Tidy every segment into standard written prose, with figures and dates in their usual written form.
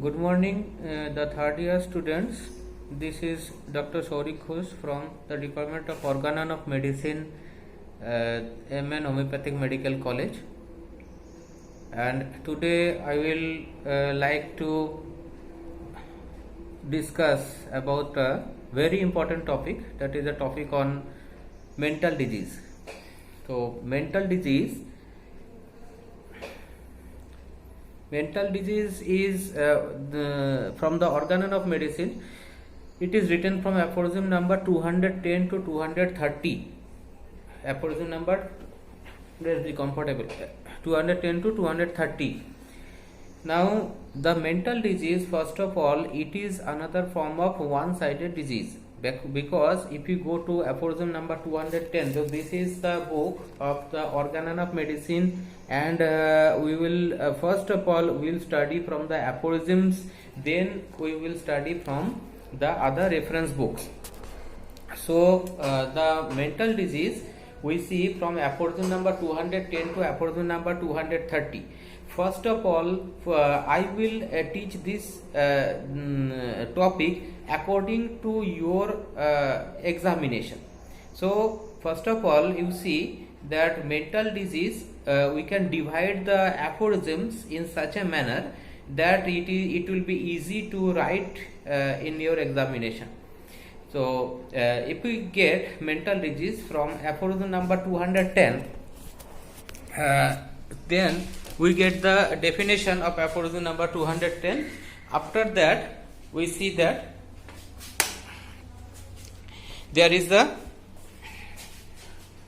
Good morning, the third year students. This is Dr. Saurik Ghosh from the Department of Organ of Medicine, MN Homeopathic Medical College. And today I will like to discuss about a very important topic, that is a topic on mental disease. So, mental disease is from the Organon of Medicine. It is written from aphorism number 210 to 230. Aphorism number, let's be comfortable, 210 to 230. Now, the mental disease, first of all, it is another form of one-sided disease, because if you go to aphorism number 210, so this is the book of the Organon of Medicine, and we will first of all we will study from the aphorisms, then we will study from the other reference books. So the mental disease we see from aphorism number 210 to aphorism number 230. First of all, I will teach this topic according to your examination. So first of all, you see that mental disease, we can divide the aphorisms in such a manner that it will be easy to write in your examination. So if we get mental disease from aphorism number 210, then we get the definition of aphorism number 210. After that, we see that there is the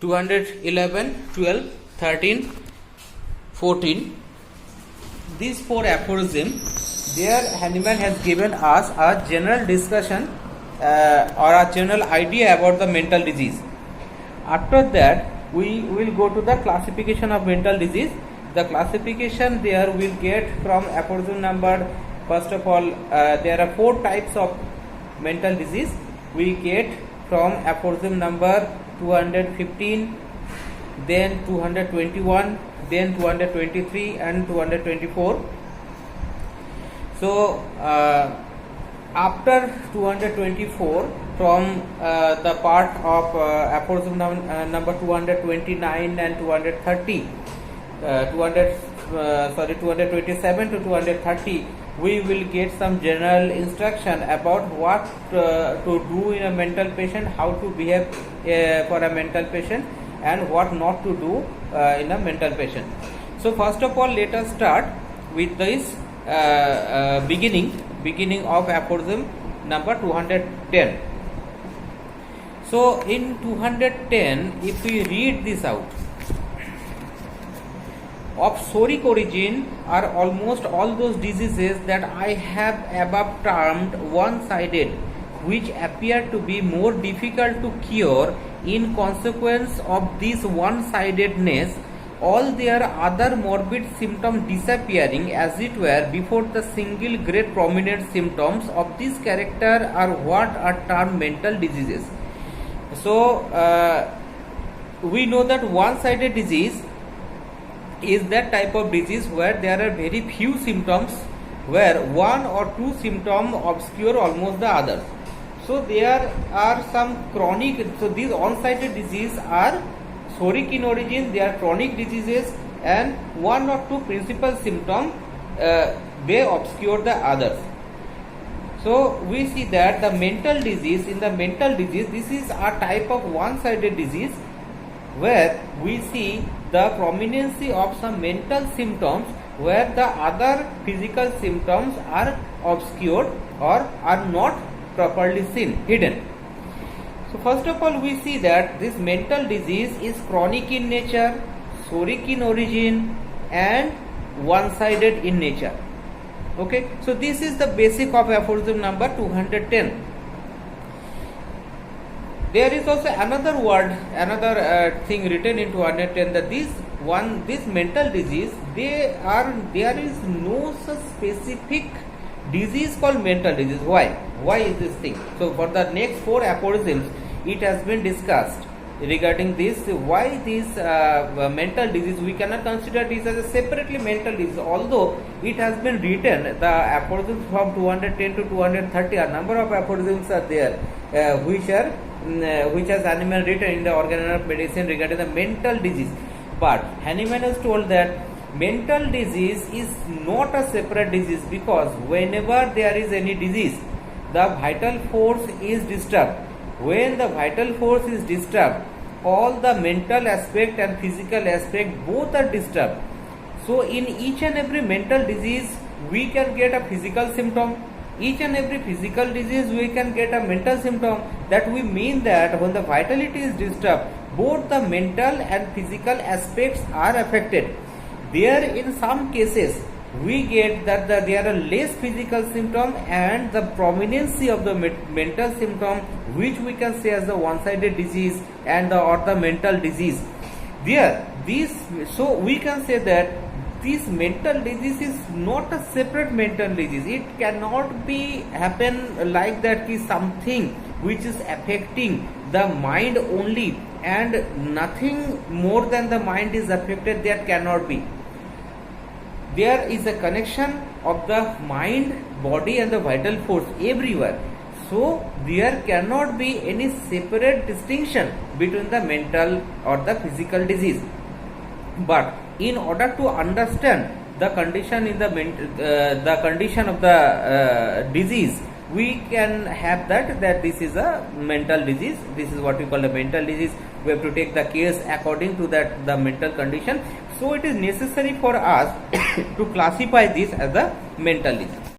211, 12, 13, 14. These four aphorisms, there Hahnemann has given us a general discussion or a general idea about the mental disease. After that, we will go to the classification of mental disease. The classification there will get from aphorism number, first of all, there are four types of mental disease. We get from aphorism number 215, then 221, then 223 and 224. So after 224, from the part of aphorism number 229 and 230, 227 to 230, we will get some general instruction about what to do in a mental patient, how to behave for a mental patient, and what not to do in a mental patient. So first of all, let us start with this beginning of aphorism number 210. So in 210, if we read this out, of soric origin are almost all those diseases that I have above termed one-sided, which appear to be more difficult to cure in consequence of this one-sidedness, all their other morbid symptoms disappearing as it were before the single great prominent symptoms of this character are what are termed mental diseases. So we know that one-sided disease is that type of disease where there are very few symptoms, where one or two symptoms obscure almost the others. So there are some chronic, so these one-sided disease are soric in origin, they are chronic diseases, and one or two principal symptoms they obscure the others. So we see that the mental disease, in the mental disease, this is a type of one-sided disease where we see the prominency of some mental symptoms where the other physical symptoms are obscured or are not properly seen, hidden. So first of all, we see that this mental disease is chronic in nature, soric in origin, and one-sided in nature. Okay, so this is the basic of aphorism number 210. There is also another word, another thing written in 210, that this mental disease, there is no such specific disease called mental disease. Why is this thing? So for the next four aphorisms, it has been discussed regarding this, why this mental disease, we cannot consider this as a separately mental disease, although it has been written, the aphorisms from 210 to 230, a number of aphorisms are there, which has Hahnemann written in the Organ of Medicine regarding the mental disease. But Hahnemann has told that mental disease is not a separate disease, because whenever there is any disease, the vital force is disturbed. When the vital force is disturbed, all the mental aspect and physical aspect both are disturbed. So in each and every mental disease we can get a physical symptom, each and every physical disease we can get a mental symptom. That we mean that when the vitality is disturbed, both the mental and physical aspects are affected. There in some cases we get that there are less physical symptom and the prominency of the mental symptom, which we can say as the one-sided disease and or the mental disease. So we can say that this mental disease is not a separate mental disease. It cannot be happen like that is something which is affecting the mind only and nothing more than the mind is affected. That cannot be. There is a connection of the mind, body and the vital force everywhere. So there cannot be any separate distinction between the mental or the physical disease. But in order to understand the condition in the condition of the disease, we can have that this is a mental disease. This is what we call a mental disease. We have to take the case according to that the mental condition. So it is necessary for us to classify this as a mental disease.